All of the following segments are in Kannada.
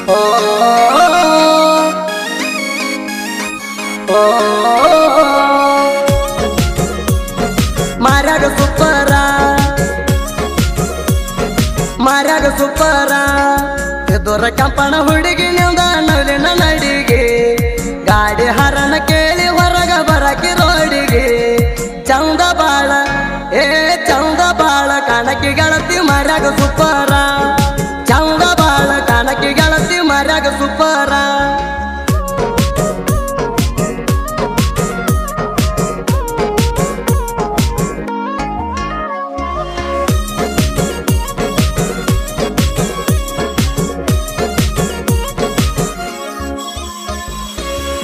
ಓ ಮಾರ್ಯಾಗ ಸೂಪರ ಎದುರ ಕಂಪಣ ಹುಡುಗಿ ನಿಂದ ನವಲಿನ ನಡಿಗೆ ಗಾಡಿ ಹರಣ ಕೇಳಿ ಹೊರಗ ಬರಕಿ ರೋಡಿಗೆ ಚಂದ ಬಾಳ ಚಂದ ಬಾಳ ಕಣಕಿ ಗೆಳತಿ ಮಾರ್ಯಾಗ ಸೂಪರ ಚಂದ ಬಾಳ ಕಣಕಿ ಗೆಳತಿ ಮಾರ್ಯಾಗ ಸೂಪರ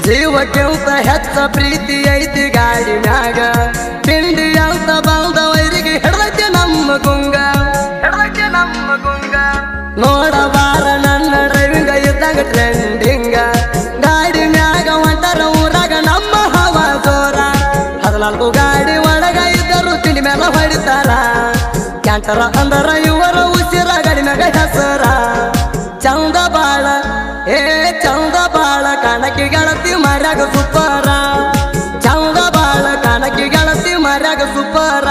ಜೀವಕ್ಕಿಂತ ಹೆಚ್ಚ ಪ್ರೀತಿ ಐತಿ ಗಾಡಿ ಮ್ಯಾಗ ತಿಂಡಿ ಅಂತ ಬಂದವರಿಗೆ ಹಿಡ್ದೈತಿ ನಮ್ಮ ಗುಂಗ ನೋಡಬಾರ ನನ್ನ ಡ್ರೈವಿಂಗ ಇದ್ದಾಗ ಟ್ರೆಂಡಿಂಗ ಗಾಡಿ ಮ್ಯಾಗ ಹೊಂಟರ ಊರಾಗ ನಮ್ಮ ಹವಾ ಜೋರ 14 ಗಾಡಿ ಒಳಗ ಇದ್ದರು ತಿಂಡಿ ಮ್ಯಾಲ ಹೊಡಿತಾರ ಕ್ಯಾಂಟರ ಅಂದರ ಇವರ ಉಸಿರ ಗಾಡಿ ಮ್ಯಾಗ ಹೆಸರ ಚಂದ ಬಾಳ ಚಂದ ಬಾಳ ಕಣಕಿ ಗೆಳತಿ ಮಾರ್ಯಾಗ ಸೂಪರ ಚಂದ ಬಾಳ ಕಣಕಿ ಗೆಳತಿ ಮಾರ್ಯಾಗ ಸೂಪರ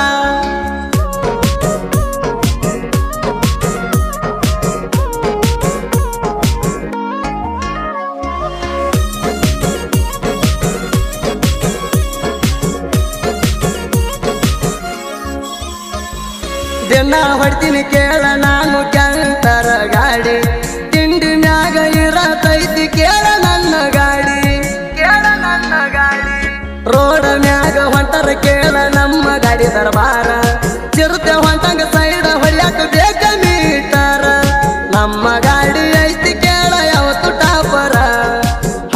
ದಿನ ಹೊಡ್ತೀನಿ ಕೇಳ ನಾನು ಕ್ಯಾಂಟರ ಗಾಡಿ ತಿಂಡಿ ಮ್ಯಾಗ ಇರತೈತಿ ಕೇಳ ನನ್ನ ಗಾಡಿ ರೋಡ ಮ್ಯಾಗ ಹೊಂಟರ ಕೇಳ ನಮ್ಮ ಗಾಡಿ ದರ್ಬಾರ ಚಿರತೆ ಹೊಂಟಂಗ ಸೈಡ ಹೊಡ್ಯಾಕ ಬೇಕ ಮೀಟರ ನಮ್ಮ ಗಾಡಿ ಐತಿ ಕೇಳ ಯಾವತ್ತು ಟಾಪರ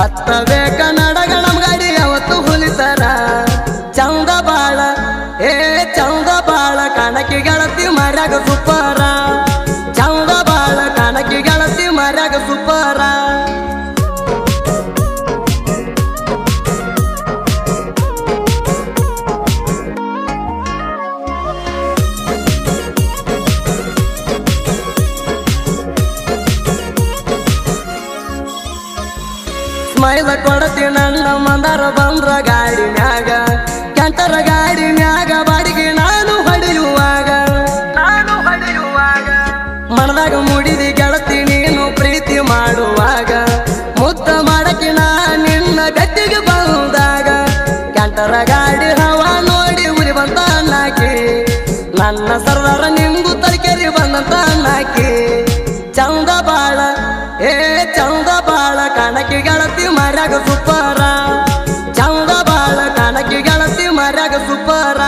ಹತ್ತ ಬೇಕ ನಡಗ ನಮ್ಮ ಗಾಡಿ ಯಾವತ್ತು ಹುಲಿತರ ಚಂದ ಬಾಳ ಚಂದ ಬಾಳ ಕಣಕಿ ಗೆಳತಿ ಮಾರ್ಯಾಗ ಸೂಪರ ಚಂದ ಬಾಳ ಕಣಕಿ ಗೆಳತಿ ಮಾರ್ಯಾಗ ಸೂಪರ ಸ್ಮೈಲ ಕೊಡತಿ ನನ್ನ ಮಂದಾರ ಬಂದ್ರ ಗಾಡಿ ಮ್ಯಾಗ ಕ್ಯಾಂಟರ ಗಾಡಿ ಮ್ಯಾಗ ಬಾಡಿಗೆ ನಾನು ಹೊಡೆಯುವಾಗ ಮನದಾಗ ಮುಡಿದಿ ಗೆಳತಿ ನೀನು ಪ್ರೀತಿ ಮಾಡುವಾಗ ಮುದ್ದ ಮಾಡಕಿ ನಾ ನಿನ್ನ ಗಟ್ಟಿಗೆ ಬಂದಾಗ ಕ್ಯಾಂಟರ ಗಾಡಿ ಹವಾ ನೋಡಿ ಉರಿ ಬಂತ ನಾಕಿ ನನ್ನ ಸರ್ದಾರ ನಿಂಗು ತಲಕೇರಿ ಬಂದಂತ ನಾಕಿ ಚಂದ ಬಾಳ ಚಂದ ಬಾಳ ಕಣಕಿ ಗೆಳತಿ ಮಾರ್ಯಾಗ ಸೂಪರ ಚಂದ ಬಾಳ ಕಣಕಿ ಗೆಳತಿ ಮಾರ್ಯಾಗ ಸೂಪರ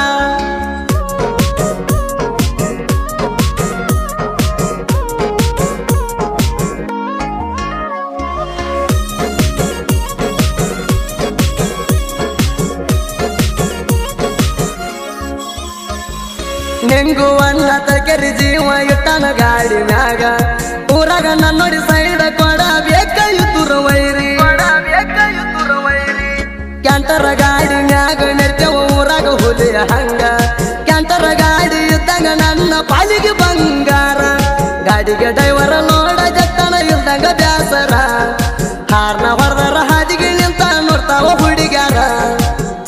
ನಿಂಗು ಅನ್ನ ತಲಕೇರಿ ಜೀವ ಇಟ್ಟನ ಗಾಡಿ ಮ್ಯಾಗ ಊರಾಗ ನನ್ನೋಡಿ ಸೈಡ ಕೊಡ ಬೇಕ ಇದ್ದುರ ವೈರಿ ಕ್ಯಾಂಟರ ಗಾಡಿ ಮ್ಯಾಗ ನೆರ್ತೇವ ಊರಾಗ ಹುಲಿಯ ಹಂಗ ಕ್ಯಾಂಟರ ಗಾಡಿ ಇದ್ದಂಗ ನನ್ನ ಪಾಲಿಗೆ ಬಂಗಾರ ಗಾಡಿಗೆ ಡ್ರೈವರ ನೋಡ ಜಟ್ಟನ ಇಲ್ದಂಗ ಬ್ಯಾಸರ ಹಾರ್ನ ಹೊರದರ ಹಾದಿಗೆ ನಿಂತ ನೋಡ್ತಾವ ಹುಡುಗ್ಯಾರ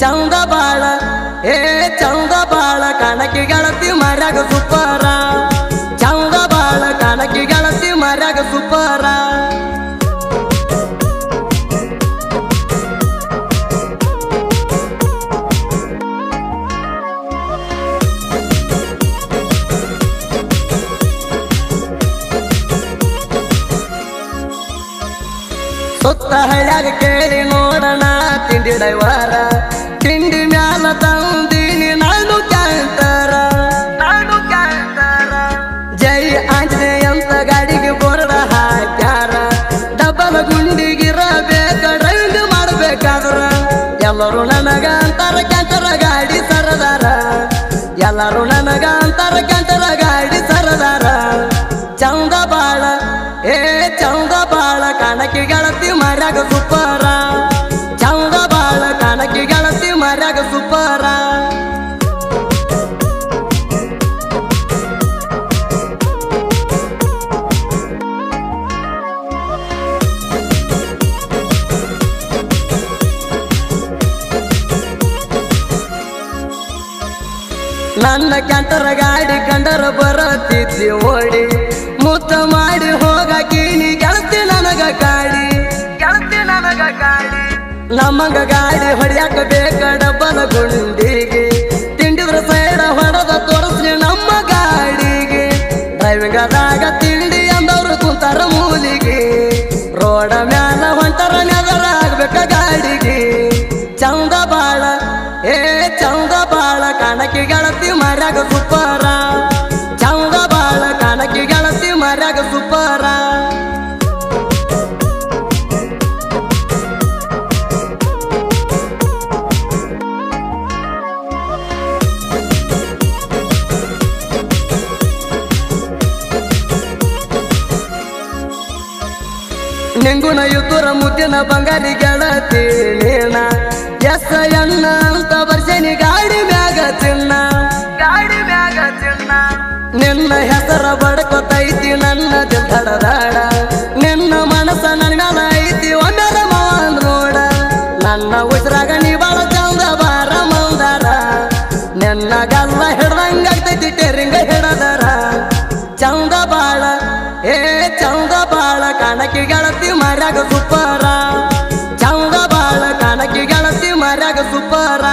ಚಂದ ಬಾಳ ಚಂದ ಬಾಳ ಕಣಕಿ ಗೆಳತಿ ಮಾರ್ಯಾಗ ಸೂಪರ ಚಂದ ಬಾಳ ಕಣಕಿ ಗೆಳತಿ ಮಾರ್ಯಾಗ ಸೂಪರ ಸುತ್ತ ಹಳ್ಯಾಗ ಕೇಳಿ ನೋಡಣ ತಿಂಡಿ ಡೈವರ ತಿಂಡಿ ಮ್ಯಾಲ ತಂದೀನಿ ನಾನು ಕ್ಯಾಂಟರ ಜೈ ಆಂಜನೇಯ ಅಂತ ಗಾಡಿಗೆ ಬೋರ್ಡ ಹಾಕ್ಯಾರ ಡಬ್ಬಲ ಗುಂಡಿಗಿರಬೇಕ ಡ್ರೈವಿಂಗ್ ಮಾಡ್ಬೇಕಾದ್ರ ಎಲ್ಲರೂ ನನಗ ಅಂತಾರ ಕ್ಯಾಂಟರ ಗಾಡಿ ಸರದಾರ ಎಲ್ಲರೂ ನನಗ ಅಂತಾರ ಕ್ಯಾಂಟರ ಗಾಡಿ ಸರದಾರ ಚಂದ ಬಾಳ ಚಂದ ಬಾಳ ಕಣಕಿ ಗೆಳತಿ ಮಾರ್ಯಾಗ ಸೂಪರ ಚಂದ ಬಾಳ ಕಣಕಿ ಗೆಳತಿ ಮಾರ್ಯಾಗ ಸೂಪರ ನನ್ನ ಕ್ಯಾಂಟರ ಗಾಡಿ ಕಂಡರ ಬರತಿದ್ದಿ ಓಡಿ ಮುತ್ತ ಮಾಡಿ ಹೋಗಕೀನಿ ಗೆಳತಿ ನನಗ ಗಾಡಿ ನಮಗ ಗಾಡಿ ಹೊಡ್ಯಾಕ ಬೇಕ ಡಬ್ಬಲ ಗುಂಡಿಗೆ ತಿಂಡಿದ್ರ ಸೈಡ ಹೊಡೆದ ತೋರಿಸ್ಲಿ ನಮ್ಮ ಗಾಡಿಗೆ ಡ್ರೈವಿಂಗ್ ಆದಾಗ ತಿಂಡಿ ಅಂದವ್ರು ಕುಂತಾರ ಮೂಲಿಗೆ ರೋಡ ಮ್ಯಾಲ ಹೊಂಟರ ನೆದರ ಆಗ್ಬೇಕ ಗಾಡಿಗೆ ಚಂದ ಬಾಳ ಚಂದ ಬಾಳ ಕಣಕಿ ಗೆಳತಿ ಮರ್ಯಾಗ ಸುಪ್ಪರ ಚಂದ ಬಾಳ ಕಣಕಿ ಗೆಳತಿ ಮರ್ಯಾಗ ಸುಪ್ಪರ ನಿಂಗುನ ಯುದ್ಧರ ಮುದ್ದಿನ ಬಂಗಾರಿ ಗೆಳತಿ ನೀನ ಎಸ್ ಎನ್ನ ಅಂತ ಬರ್ಸೇನಿ ಗಾಡಿ ಮ್ಯಾಗ ಚಿನ್ನ ನಿನ್ನ ಹೆಸರ ಬಡ್ಕೊತೈತಿ ನನ್ನ ದಿಲ್ಧಡದಾಡ ನಿನ್ನ ಮನಸ್ಸ ನನ್ನ ಮ್ಯಾಲ ಐತಿ ಒಂದರ ಮಾವಂದ್ ನೋಡ ನನ್ನ ಉಸಿರಾಗ ನೀ ಬಾಳ ಚಂದ ಬಾರ ಮಂದಾರ ನಿನ್ನ ಗಲ್ಲ ಹಿಡ್ದಂಗಾಗ್ತೈತಿ ಟೆರಿಂಗ ಹಿಡದಾರ ಚಂದ ಬಾಳ ಚಂದ ಬಾಳ ಕಣಕಿ ಗೆಳತಿ ಮರ್ಯಾಗ ಸುಪ್ಪರ ಚಂದ ಬಾಳ ಕಣಕಿ ಗೆಳತಿ ಮರ್ಯಾಗ ಸುಪ್ಪರ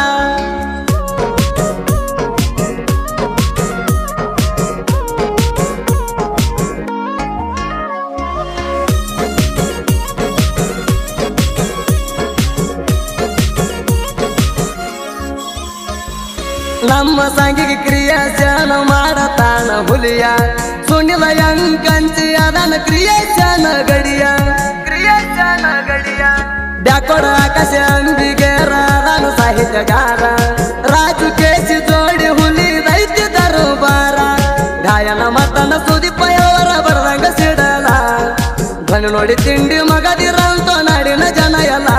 ನಮ್ಮ ಸಂಗಿಗೆ ಕ್ರಿಯೇಷನ್ ಮಾಡತಾನ ಹುಲಿಯ ಸುನಿಲ ಯಂಕಂಚಿ ಅದನ ಕ್ರಿಯೇಷನ್ ಗಡಿಯ ಬ್ಯಾಕೊಡ ಆಕಾಶ ಅಂಬಿಗೇರ ಅದನ ಸಾಹಿತ್ಯಗಾರ ರಾಜು ಕೇಸಿ ಜೋಡಿ ಹುಲಿ ದೈತ್ಯ ದರುಬಾರ ಗಾಯನ ಮತನ ಸುದೀಪಯವರ ಬರದಂಗ ಸಿಡಲ ಧ್ವನಿ ನೋಡಿ ತಿಂಡಿ ಮಗದಿರಂತ ನಾಡಿನ ಜನ ಎಲ್ಲ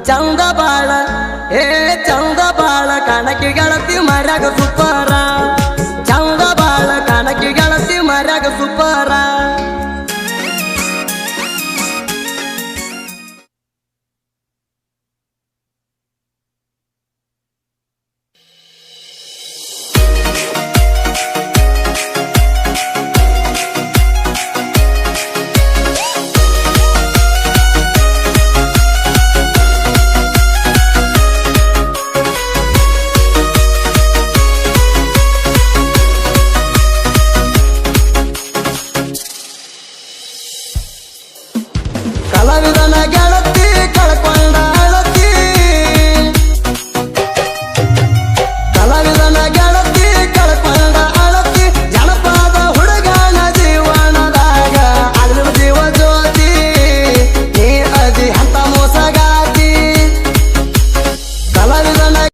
ಚಂದ ಬಾಳ ಚಂದ ಬಾಳ ಕಣಕಿ ಗೆಳತಿ ಮರ್ಯಾಗ ಸುಪ್ಪರ ಚಂದ ಬಾಳ ಕಣಕಿ ಗೆಳತಿ ಮರ್ಯಾಗ ಸುಪ್ಪರ ಕಲಾವಿದನ ಗೆಳ